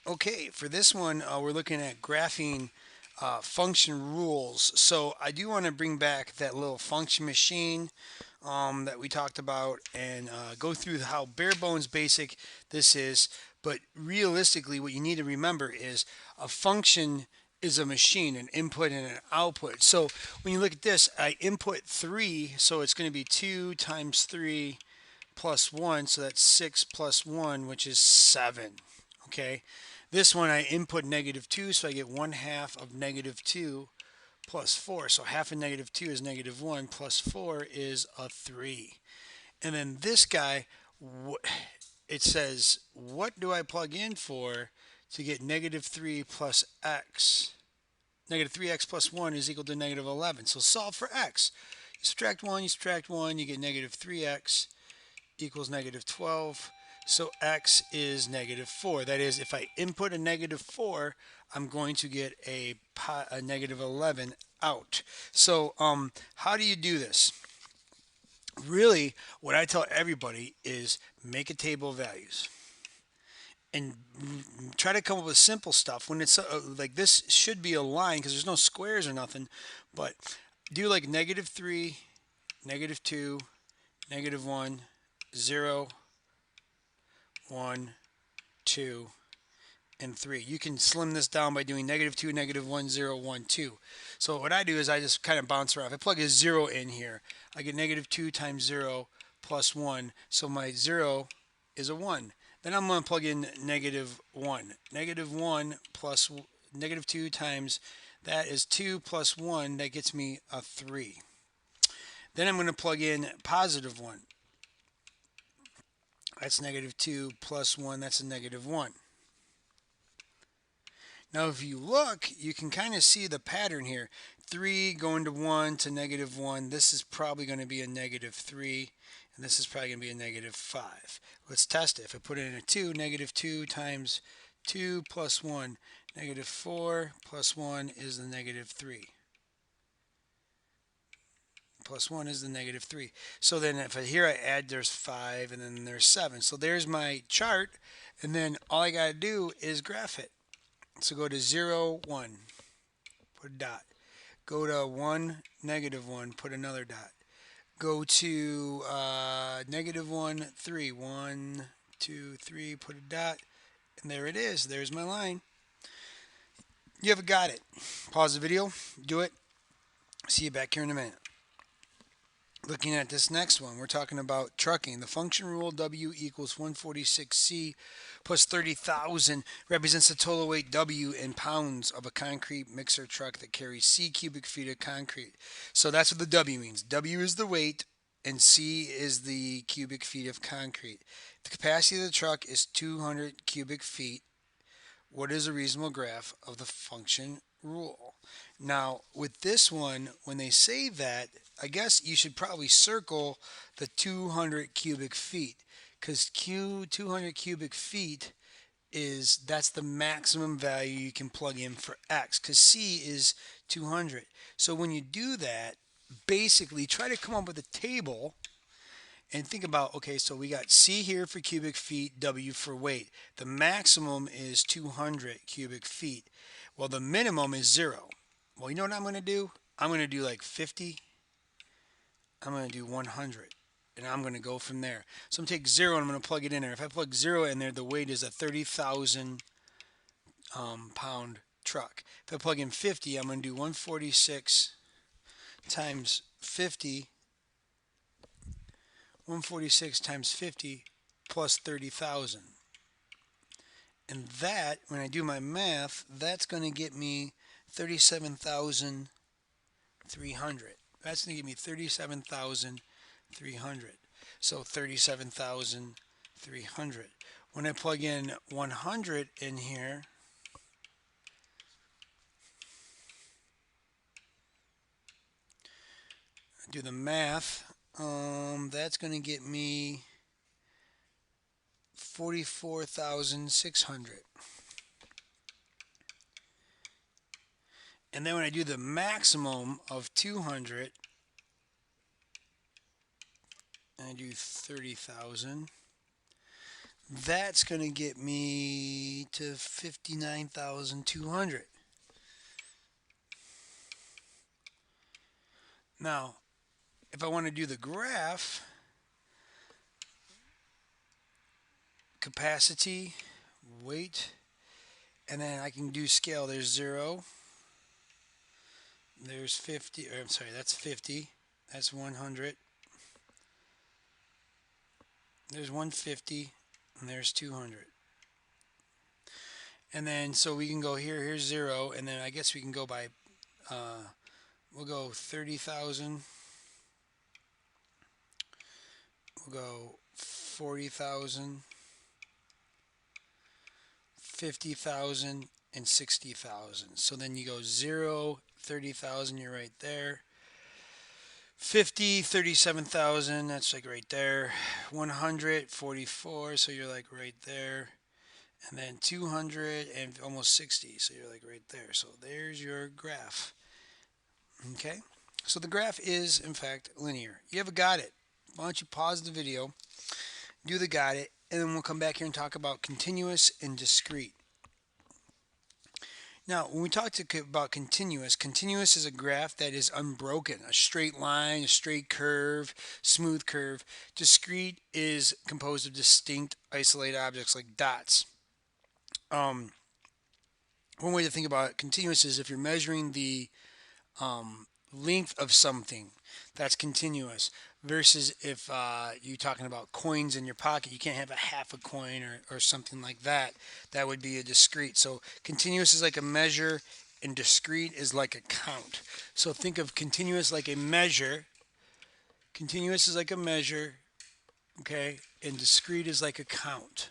Okay, for this one, we're looking at graphing function rules. So I do want to bring back that little function machine that we talked about and go through how bare bones basic this is. But realistically, what you need to remember is a function is a machine, an input and an output. So when you look at this, I input 3, so it's going to be 2 times 3 plus 1, so that's 6 plus 1, which is 7. Okay, this one I input negative 2, so I get 1 half of negative 2 plus 4. So half of negative 2 is negative 1 plus 4 is a 3. And then this guy, it says, what do I plug in for to get negative 3 plus x? Negative 3x plus 1 is equal to negative 11. So solve for x. You subtract 1, you get negative 3x equals negative 12. So x is negative 4. That is, if I input a negative 4, I'm going to get a negative 11 out. So how do you do this? Really, what I tell everybody is make a table of values and try to come up with simple stuff. When it's like this should be a line because there's no squares or nothing, but do like negative 3, negative 2, negative 1, 0, 1, 2, and 3. You can slim this down by doing negative 2, negative 1, 0, 1, 2. So what I do is I just kind of bounce around. If I plug a 0 in here, I get negative 2 times 0 plus 1. So my 0 is a 1. Then I'm going to plug in negative 1. Negative 1 plus negative 2 times that is 2 plus 1. That gets me a 3. Then I'm going to plug in positive 1. That's negative 2 plus 1. That's a negative 1. Now, if you look, you can kind of see the pattern here. 3 going to 1 to negative 1. This is probably going to be a negative 3, and this is probably going to be a negative 5. Let's test it. If I put it in a 2, negative 2 times 2 plus 1, negative 4 plus 1 is the negative 3. Plus 1 is the negative 3. So then if here I add, there's 5, and then there's 7. So there's my chart, and then all I got to do is graph it. So go to 0, 1, put a dot. Go to 1, negative 1, put another dot. Go to negative 1, 3. 1, 2, 3, put a dot. And there it is. There's my line. You haven't got it. Pause the video. Do it. See you back here in a minute. Looking at this next one, we're talking about trucking. The function rule W equals 146C plus 30,000 represents the total weight W in pounds of a concrete mixer truck that carries C cubic feet of concrete. So that's what the W means. W is the weight and C is the cubic feet of concrete. The capacity of the truck is 200 cubic feet. What is a reasonable graph of the function rule? Now, with this one, when they say that, I guess you should probably circle the 200 cubic feet because 200 cubic feet that's the maximum value you can plug in for X because C is 200. So when you do that, basically try to come up with a table and think about, okay, so we got C here for cubic feet, W for weight. The maximum is 200 cubic feet. Well, the minimum is 0. Well, you know what I'm going to do? I'm going to do like 50. I'm going to do 100. And I'm going to go from there. So I'm going to take 0 and I'm going to plug it in there. If I plug 0 in there, the weight is a 30,000 pound truck. If I plug in 50, I'm going to do 146 times 50. 146 times 50 plus 30,000. And that, when I do my math, that's going to get me 37,300. That's going to give me 37,300. So 37,300. When I plug in 100 in here, do the math, that's going to get me 44,600. And then when I do the maximum of 200, and I do 30,000, that's going to get me to 59,200. Now, if I want to do the graph, capacity, weight, and then I can do scale. There's 0, there's 50, or I'm sorry, that's 50, that's 100, there's 150, and there's 200. And then so we can go here, here's 0, and then I guess we can go by, we'll go 30,000, we'll go 40,000, 50,000, and 60,000. So then you go 0, 30,000, you're right there. 50, 37,000, that's like right there. 100, 44, so you're like right there. And then 200 and almost 60, so you're like right there. So there's your graph. Okay, so the graph is in fact linear. You ever got it? Why don't you pause the video, do the got it, and then we'll come back here and talk about continuous and discrete. Now, when we talk about continuous, continuous is a graph that is unbroken, a straight line, a straight curve, smooth curve. Discrete is composed of distinct, isolated objects like dots. One way to think about it, continuous is if you're measuring the length of something, that's continuous. Versus if you're talking about coins in your pocket, you can't have a half a coin or something like that. That would be a discrete. So continuous is like a measure, and discrete is like a count. So think of continuous like a measure. Continuous is like a measure, okay, and discrete is like a count.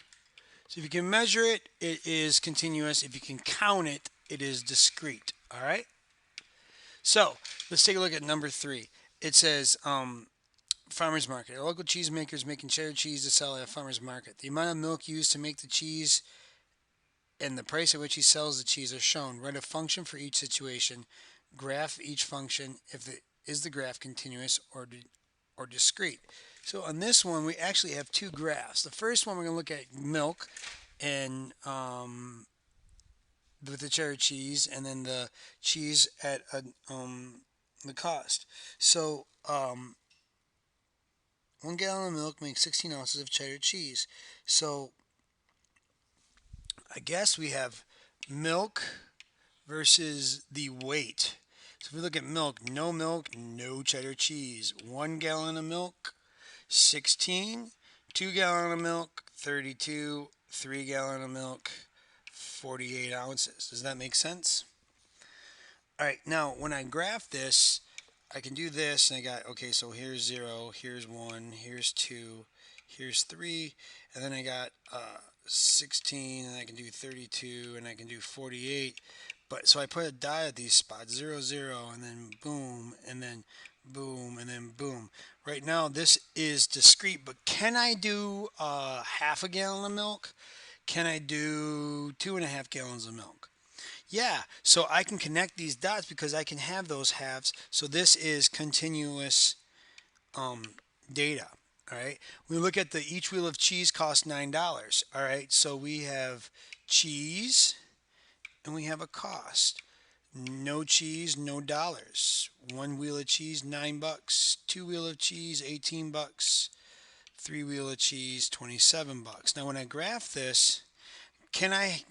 So if you can measure it, it is continuous. If you can count it, it is discrete. All right. So let's take a look at number 3. It says farmer's market. A local cheesemaker is making cheddar cheese to sell at a farmer's market. The amount of milk used to make the cheese and the price at which he sells the cheese are shown. Write a function for each situation. Graph each function if it is the graph continuous or discrete. So on this one, we actually have 2 graphs. The first one, we're going to look at milk and with the cheddar cheese, and then the cheese at the cost. So 1 gallon of milk makes 16 ounces of cheddar cheese. So I guess we have milk versus the weight. So if we look at milk, no cheddar cheese. 1 gallon of milk, 16. 2 gallon of milk, 32. 3 gallon of milk, 48 ounces. Does that make sense? All right, now when I graph this, I can do this, and I got, okay, so here's 0, here's 1, here's 2, here's 3, and then I got 16, and I can do 32, and I can do 48. But so I put a dot at these spots, 0, 0, and then boom, and then boom, and then boom. Right now, this is discrete, but can I do half a gallon of milk? Can I do 2.5 gallons of milk? Yeah, so I can connect these dots because I can have those halves. So this is continuous data. All right. We look at the each wheel of cheese costs $9. All right. So we have cheese and we have a cost. No cheese, no dollars. 1 wheel of cheese, $9. 2 wheel of cheese, $18. 3 wheel of cheese, $27. Now when I graph this, can I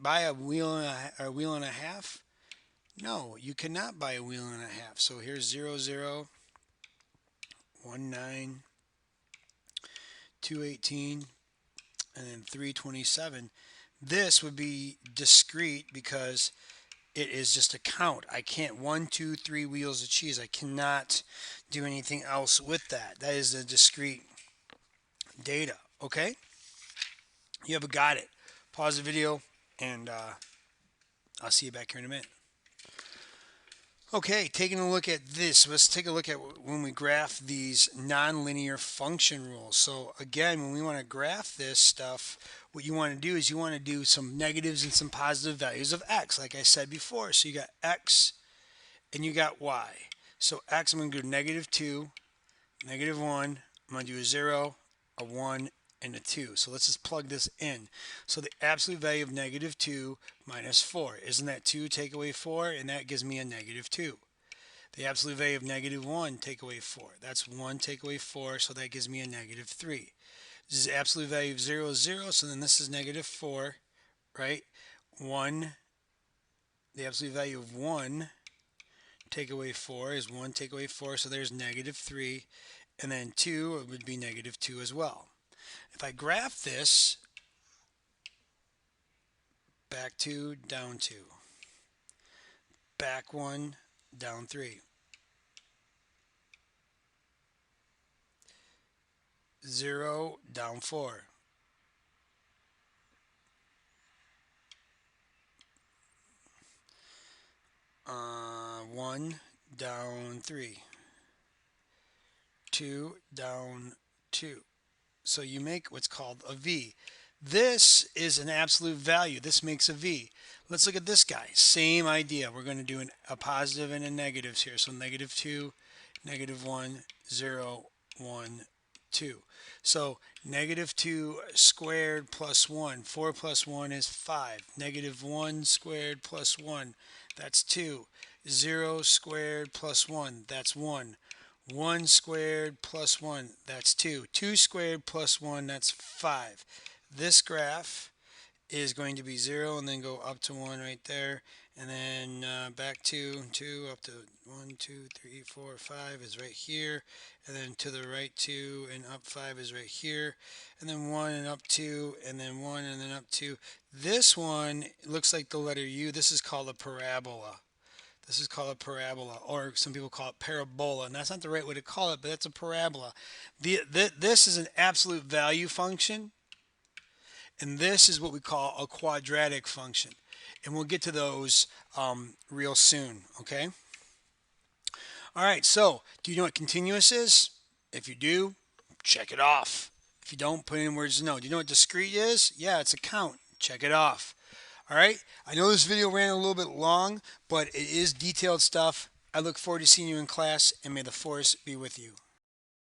buy a wheel and a half? No, you cannot buy a wheel and a half. So here's 0, 0, 1, 9, 2, 18, and then 3, 27. This would be discrete because it is just a count. I can't 1, 2, 3 wheels of cheese. I cannot do anything else with that. That is the discrete data. Okay? You have got it. Pause the video, and I'll see you back here in a minute. Okay, taking a look at this, let's take a look at when we graph these nonlinear function rules. So again, when we want to graph this stuff, what you want to do is you want to do some negatives and some positive values of x, like I said before. So you got x and you got y. So x, I'm going to do -2, -1. I'm going to do a 0, a 1, and a 2. So let's just plug this in. So the absolute value of negative 2 minus 4. Isn't that 2 take away 4? And that gives me a negative 2. The absolute value of negative 1 take away 4. That's 1 take away 4, so that gives me a negative 3. This is absolute value of 0 is 0, so then this is negative 4, right? 1, the absolute value of 1 take away 4 is 1 take away 4, so there's negative 3. And then 2 would be negative 2 as well. If I graph this, back 2, down 2, back 1, down 3, 0, down 4, 1, down 3, 2, down 2. So you make what's called a V. This is an absolute value. This makes a V. Let's look at this guy. Same idea. We're going to do a positive and a negatives here. So negative 2, negative 1, 0, 1, 2. So negative 2 squared plus 1. 4 plus 1 is 5. Negative 1 squared plus 1. That's 2. 0 squared plus 1. That's 1. 1 squared plus 1, that's 2. 2 squared plus 1, that's 5. This graph is going to be 0 and then go up to 1 right there. And then back 2, 2, up to 1, 2, 3, 4, 5 is right here. And then to the right 2 and up 5 is right here. And then 1 and up 2 and then 1 and then up 2. This one looks like the letter U. This is called a parabola. This is called a parabola, or some people call it parabola, and that's not the right way to call it, but it's a parabola. This is an absolute value function, and this is what we call a quadratic function. And we'll get to those real soon, okay? All right, so do you know what continuous is? If you do, check it off. If you don't, put in words no. Do you know what discrete is? Yeah, it's a count. Check it off. All right, I know this video ran a little bit long, but it is detailed stuff. I look forward to seeing you in class, and may the force be with you.